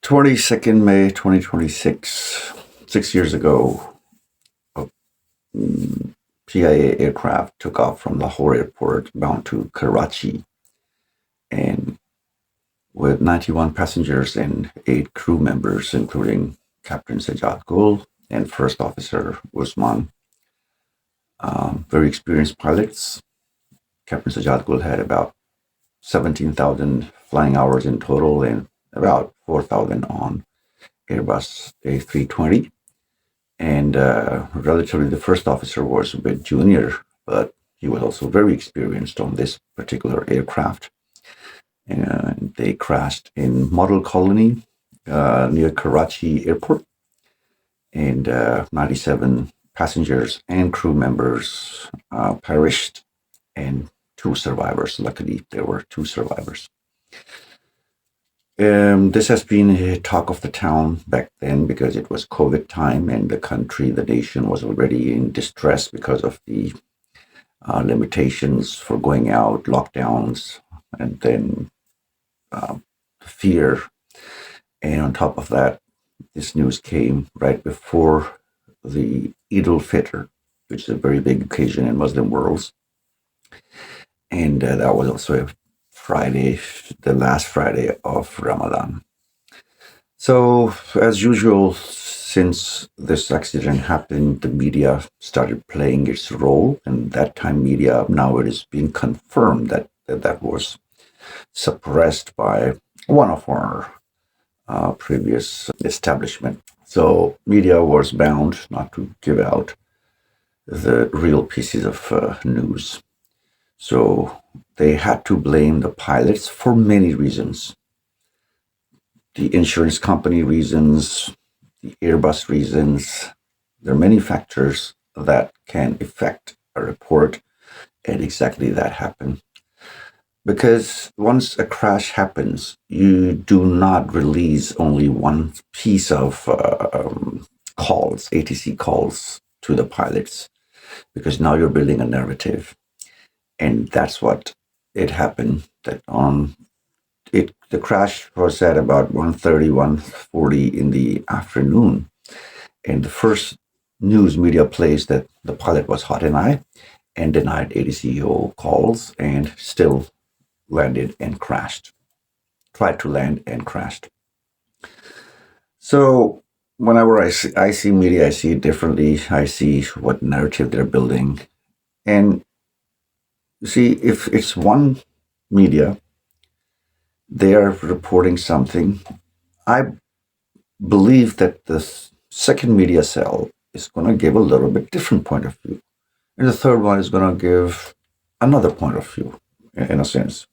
22nd May 2026, 6 years ago, a PIA aircraft took off from Lahore airport bound to Karachi, and with 91 passengers and 8 crew members, including Captain Sajjad Gul and First Officer Usman. Very experienced pilots. Captain Sajjad Gul had about 17,000 flying hours in total and about 4,000 on Airbus A320. And relatively, the first officer was a bit junior, but he was also very experienced on this particular aircraft. And they crashed in Model Colony near Karachi Airport. And 97 passengers and crew members perished, and 2 survivors. Luckily, there were 2 survivors. This has been a talk of the town back then because it was COVID time and the nation was already in distress because of the limitations for going out, lockdowns, and then fear. And on top of that, this news came right before the Eid al-Fitr, which is a very big occasion in Muslim worlds. And that was also a Friday, the last Friday of Ramadan. So, as usual, since this accident happened, the media started playing its role. And that time media, now it is being confirmed that was suppressed by one of our previous establishment. So media was bound not to give out the real pieces of news. So they had to blame the pilots for many reasons. The insurance company reasons, the Airbus reasons. There are many factors that can affect a report, and exactly that happened. Because once a crash happens, you do not release only one piece of calls, ATC calls to the pilots, because now you're building a narrative. And that's what it happened. The crash was at about 1:30, 1:40 in the afternoon. And the first news media plays that the pilot was hot and I and denied ATCO calls and still landed and crashed. Tried to land and crashed. So whenever I see media, I see it differently. I see what narrative they're building. And you see, if it's one media, they're reporting something. I believe that the second media cell is going to give a little bit different point of view. And the third one is going to give another point of view, in a sense.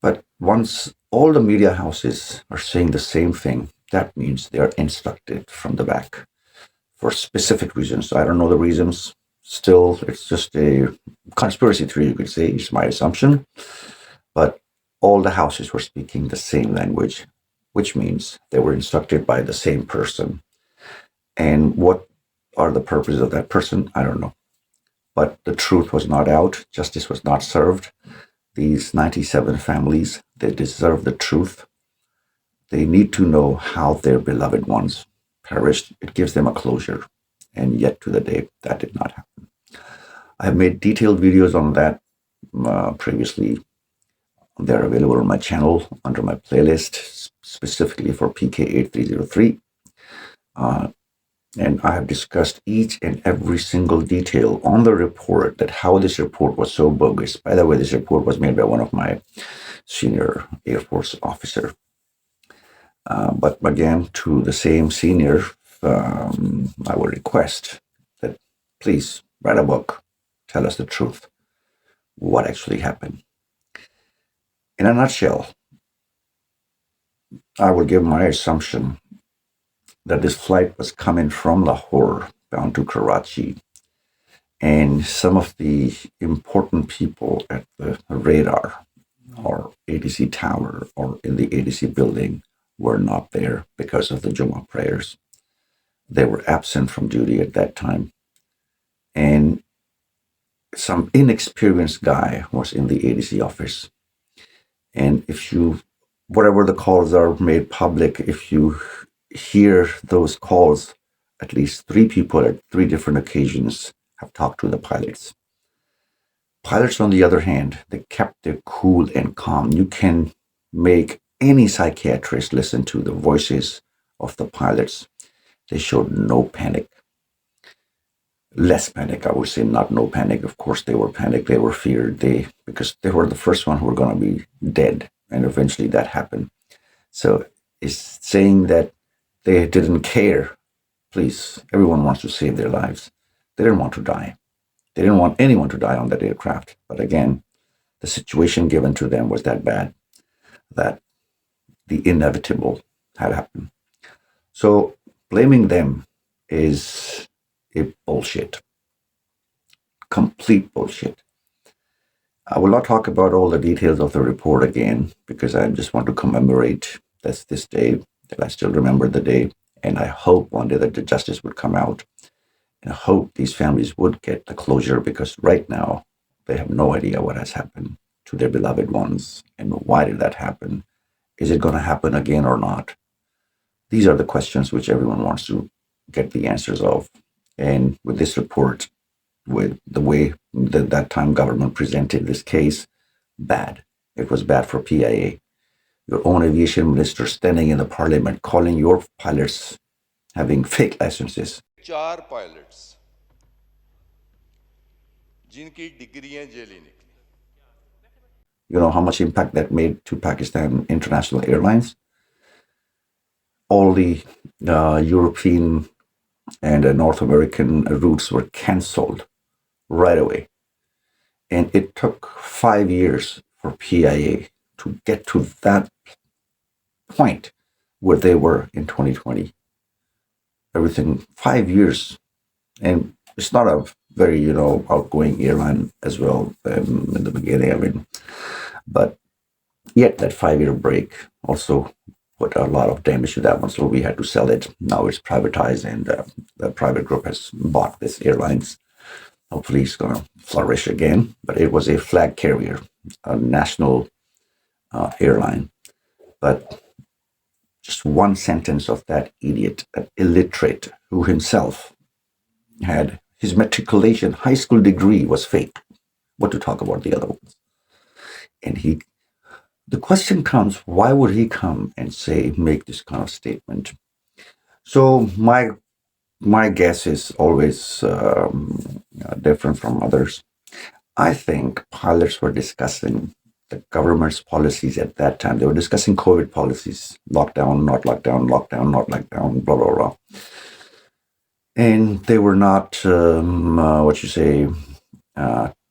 But once all the media houses are saying the same thing, that means they're instructed from the back for specific reasons. I don't know the reasons. Still, it's just a conspiracy theory, you could say. It's my assumption. But all the houses were speaking the same language, which means they were instructed by the same person. And what are the purposes of that person? I don't know. But the truth was not out. Justice was not served. These 97 families, they deserve the truth. They need to know how their beloved ones perished. It gives them a closure. And yet to the day, that did not happen. I have made detailed videos on that previously. They're available on my channel under my playlist, specifically for PK8303. And I have discussed each and every single detail on the report, that how this report was so bogus. By the way, this report was made by one of my senior Air Force officer. But again, to the same senior, I would request that please write a book, tell us the truth, what actually happened. In a nutshell, I will give my assumption that this flight was coming from Lahore bound to Karachi, and some of the important people at the radar or ATC tower or in the ATC building were not there because of the Jummah prayers. They were absent from duty at that time. And some inexperienced guy was in the ATC office. And if you whatever the calls are made public, if you hear those calls, at least three people at three different occasions have talked to the pilots. Pilots, on the other hand, they kept their cool and calm. You can make any psychiatrist listen to the voices of the pilots. They showed no panic. Less panic, I would say, not no panic. Of course, they were panicked. They were feared. Because they were the first one who were going to be dead, and eventually that happened. So it's saying that they didn't care. Please, everyone wants to save their lives. They didn't want to die. They didn't want anyone to die on that aircraft. But again, the situation given to them was that bad that the inevitable had happened. So blaming them is a bullshit, complete bullshit. I will not talk about all the details of the report again because I just want to commemorate this day, that I still remember the day. And I hope one day that the justice would come out. And I hope these families would get the closure because right now they have no idea what has happened to their beloved ones and why did that happen. Is it going to happen again or not? These are the questions which everyone wants to get the answers of. And with this report, with the way that time government presented this case, bad. It was bad for PIA. Your own aviation minister standing in the parliament calling your pilots having fake licenses. 4 pilots जिनकी डिग्रियां jelly निकली. You know how much impact that made to Pakistan International Airlines? All the European and North American routes were canceled right away. And it took 5 years for PIA to get to that point where they were in 2020. Everything, 5 years. And it's not a very, outgoing airline as well in the beginning. I mean, but yet that 5 year break also put a lot of damage to that one. So we had to sell it. Now it's privatized and the private group has bought this airlines. Hopefully it's going to flourish again. But it was a flag carrier, a national airline. But just one sentence of that idiot, that illiterate, who himself had his matriculation high school degree was fake. What to talk about the other ones? And the question comes, why would he come and make this kind of statement? So my guess is always different from others. I think pilots were discussing the government's policies at that time. They were discussing COVID policies, lockdown, not lockdown, lockdown, not lockdown, blah, blah, blah. And they were not,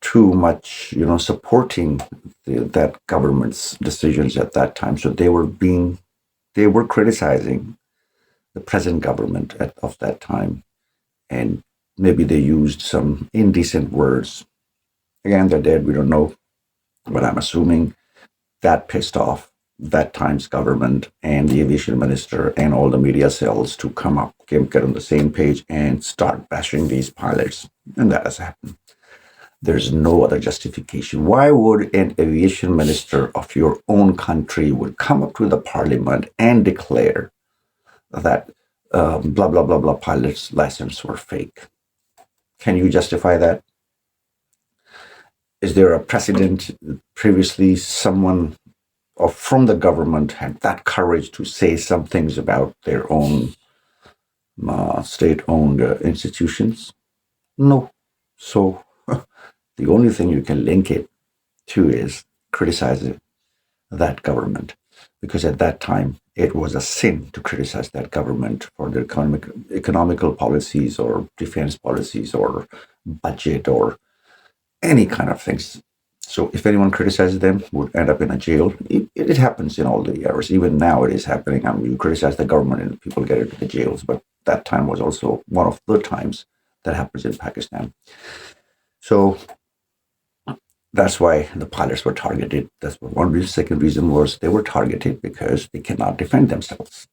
too much, supporting that government's decisions at that time. So they were criticizing the present government of that time. And maybe they used some indecent words. Again, they're dead. We don't know. But I'm assuming that pissed off that time's government and the aviation minister and all the media cells to get on the same page and start bashing these pilots. And that has happened. There's no other justification. Why would an aviation minister of your own country would come up to the parliament and declare that blah, blah, blah, blah pilots' license were fake? Can you justify that? Is there a precedent previously someone from the government had that courage to say some things about their own state-owned institutions? No. So the only thing you can link it to is criticizing that government, because at that time it was a sin to criticize that government for their economical policies or defense policies or budget or any kind of things. So if anyone criticizes them, would end up in a jail. It happens in all the years. Even now it is happening. I mean, you criticize the government and people get into the jails. But that time was also one of the times that happens in Pakistan. So that's why the pilots were targeted. That's one reason. Second reason was they were targeted because they cannot defend themselves.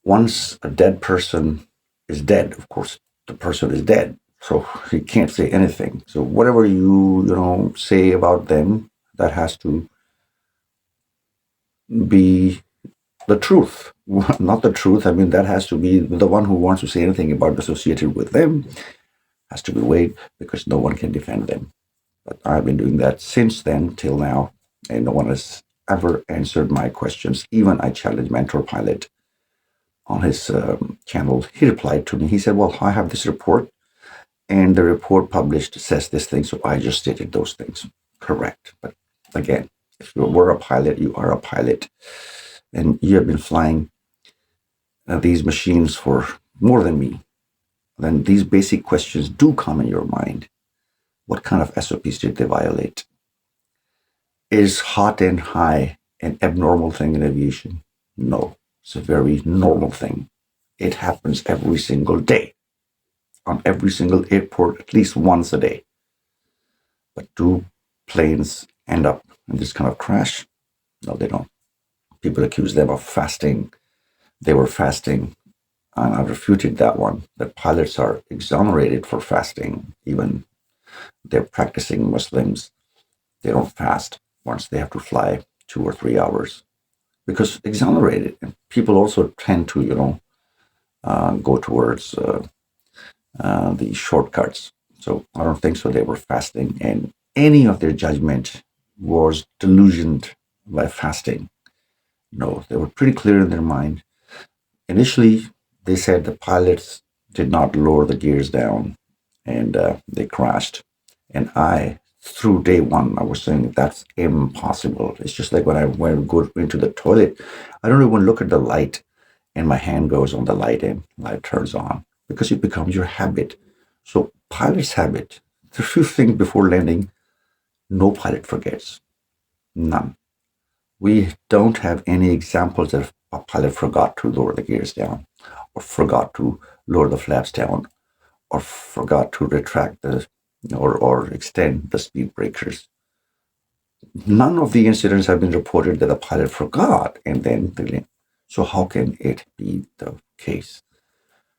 Once a dead person is dead, of course, the person is dead. So he can't say anything. So whatever you say about them, that has to be the truth. Not the truth. I mean, that has to be the one who wants to say anything about associated with them has to be weighed because no one can defend them. But I've been doing that since then till now, and no one has ever answered my questions. Even I challenged Mentor Pilot on his channel. He replied to me. He said, "Well, I have this report, and the report published says this thing, so I just stated those things." Correct. But again, if you were a pilot, you are a pilot, and you have been flying these machines for more than me, then these basic questions do come in your mind. What kind of SOPs did they violate? Is hot and high an abnormal thing in aviation? No, it's a very normal thing. It happens every single day on every single airport, at least once a day. But do planes end up in this kind of crash? No, they don't. People accuse them of fasting. They were fasting. And I refuted that one, that pilots are exonerated for fasting. Even they're practicing Muslims, they don't fast once they have to fly 2 or 3 hours because exonerated. And people also tend to, go towards the shortcuts. So I don't think so. They were fasting, and any of their judgment was delusioned by fasting. No, they were pretty clear in their mind. Initially, they said the pilots did not lower the gears down, and they crashed. And through day one, I was saying that's impossible. It's just like when I go into the toilet, I don't even look at the light, and my hand goes on the light and light turns on because it becomes your habit. So pilot's habit. The few things before landing, no pilot forgets. None. We don't have any examples that a pilot forgot to lower the gears down, or forgot to lower the flaps down, or forgot to retract or extend the speed breakers. None of the incidents have been reported that the pilot forgot and then they. So how can it be the case?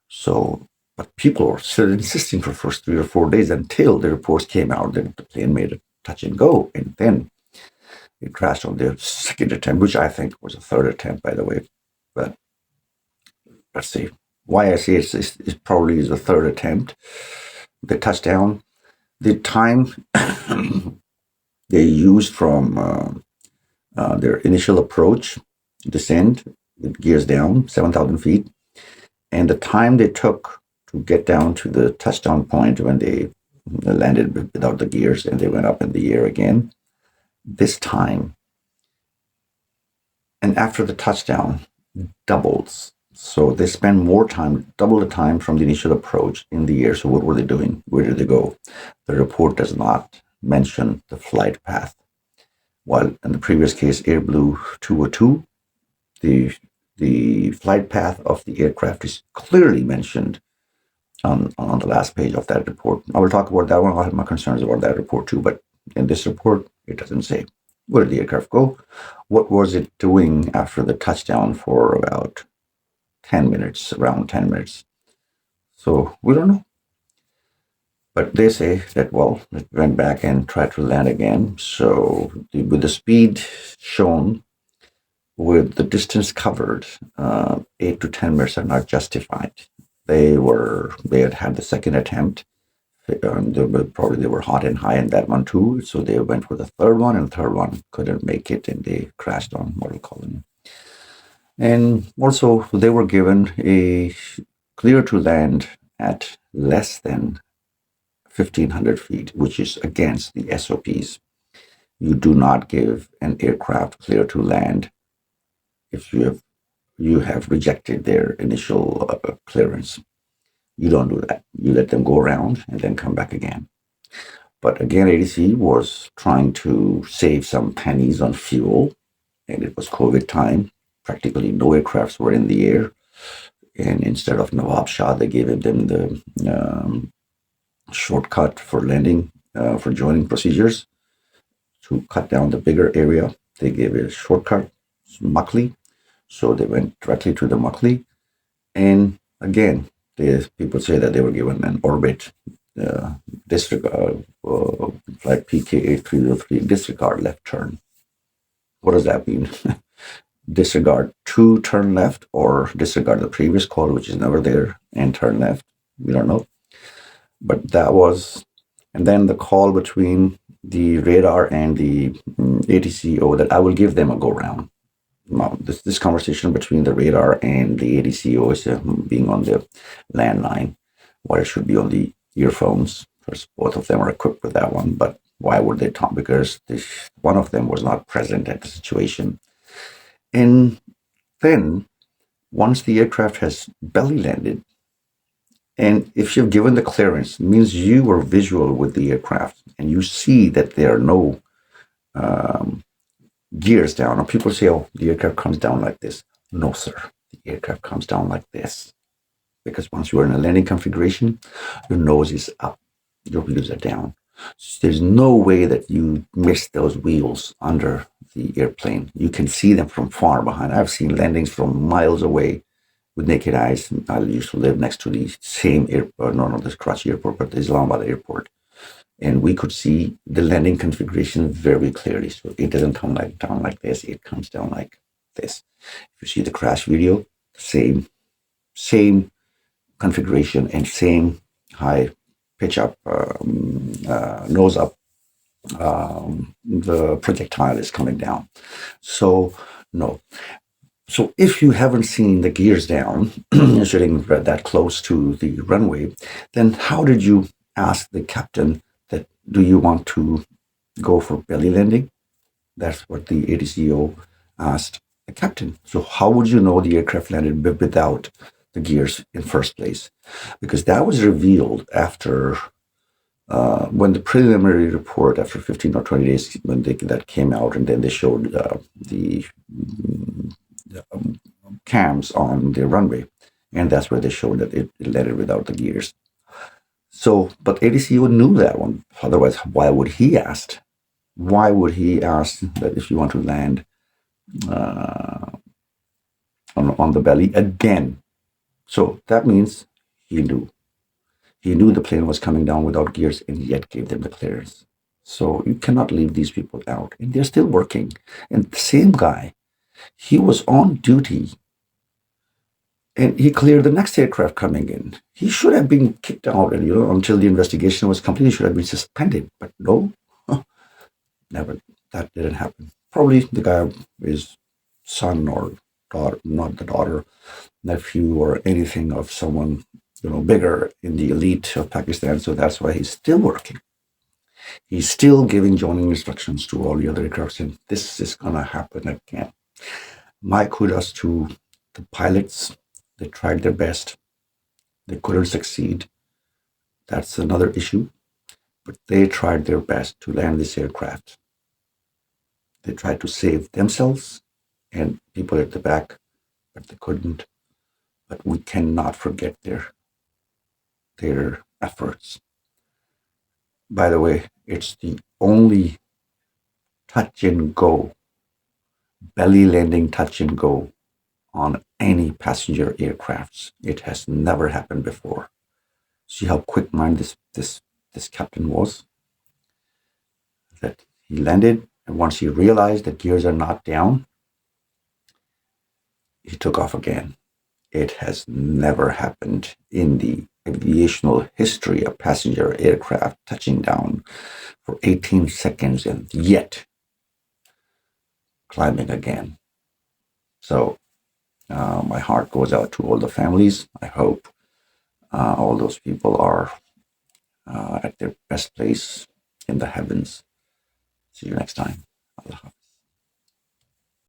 So, but people were still insisting for the first 3 or 4 days until the reports came out that the plane made a touch and go, and then it crashed on their second attempt, which I think was a third attempt, by the way. But let's see. Why I say it probably is a third attempt. The touchdown, the time they used from their initial approach, descend with gears down, 7,000 feet, and the time they took to get down to the touchdown point when they landed without the gears and they went up in the air again. This time, and after the touchdown, doubles. So they spend more time, double the time from the initial approach in the air. So what were they doing? Where did they go? The report does not mention the flight path. While in the previous case, Air Blue 202, the flight path of the aircraft is clearly mentioned on the last page of that report. I will talk about that one. I have my concerns about that report too, but in this report, it doesn't say. Where did the aircraft go? What was it doing after the touchdown for about 10 minutes, around 10 minutes? So we don't know. But they say that, well, it went back and tried to land again. So with the speed shown, with the distance covered, 8 to 10 minutes are not justified. They had the second attempt. They were hot and high in that one too. So they went for the third one, and the third one couldn't make it, and they crashed on Model Colony. And also, they were given a clear to land at less than 1,500 feet, which is against the SOPs. You do not give an aircraft clear to land if you have rejected their initial clearance. You don't do that. You let them go around and then come back again. But again, ADC was trying to save some pennies on fuel, and it was COVID time. Practically no aircrafts were in the air. And instead of Nawab Shah, they gave them the shortcut for landing, for joining procedures to cut down the bigger area. They gave it a shortcut, Muckley. So they went directly to the Muckley. And again, people say that they were given an orbit disregard, like PK8303 disregard left turn. What does that mean? Disregard two, turn left, or disregard the previous call, which is never there, and turn left. We don't know. But that was, and then the call between the radar and the ATCO that I will give them a go round. Now, this conversation between the radar and the ADCO is being on the landline, while it should be on the earphones. Because both of them are equipped with that one, but why would they talk? Because one of them was not present at the situation. And then, once the aircraft has belly landed, and if you've given the clearance, it means you were visual with the aircraft and you see that there are no gears down. Or people say, oh, the aircraft comes down like this. No, sir. The aircraft comes down like this. Because once you are in a landing configuration, your nose is up, your wheels are down. So there's no way that you miss those wheels under the airplane. You can see them from far behind. I've seen landings from miles away with naked eyes. I used to live next to the same airport, no, not the Karachi airport, but the Islamabad airport. And we could see the landing configuration very clearly. So it doesn't come down like this, it comes down like this. If you see the crash video, same configuration and same high pitch up, nose up, the projectile is coming down. So, no. So if you haven't seen the gears down, sitting that close to the runway, then how did you ask the captain that, do you want to go for belly landing? That's what the ADCO asked the captain. So how would you know the aircraft landed without the gears in first place? Because that was revealed after when the preliminary report, after 15 or 20 days, when that came out, and then they showed the cams on the runway, and that's where they showed that it landed without the gears. So, but ADCO knew that one. Otherwise, why would he ask? Why would he ask that if you want to land on the belly again? So that means he knew. He knew the plane was coming down without gears and yet gave them the clearance. So you cannot leave these people out. And they're still working. And the same guy, he was on duty and he cleared the next aircraft coming in. He should have been kicked out, and until the investigation was complete, he should have been suspended. But no, never. That didn't happen. Probably the guy is son or daughter, not the daughter, nephew, or anything of someone bigger in the elite of Pakistan. So that's why he's still working. He's still giving joining instructions to all the other aircraft, and this is gonna happen again. My kudos to the pilots. They tried their best. They couldn't succeed. That's another issue. But they tried their best to land this aircraft. They tried to save themselves and people at the back, but they couldn't. But we cannot forget their efforts. By the way, it's the only touch and go, belly landing touch and go on any passenger aircrafts. It has never happened before. See how quick-minded this captain was? That he landed, and once he realized that gears are not down, he took off again. It has never happened in the aviational history of passenger aircraft touching down for 18 seconds and yet climbing again. So my heart goes out to all the families. I hope all those people are at their best place in the heavens. See you next time. Allah.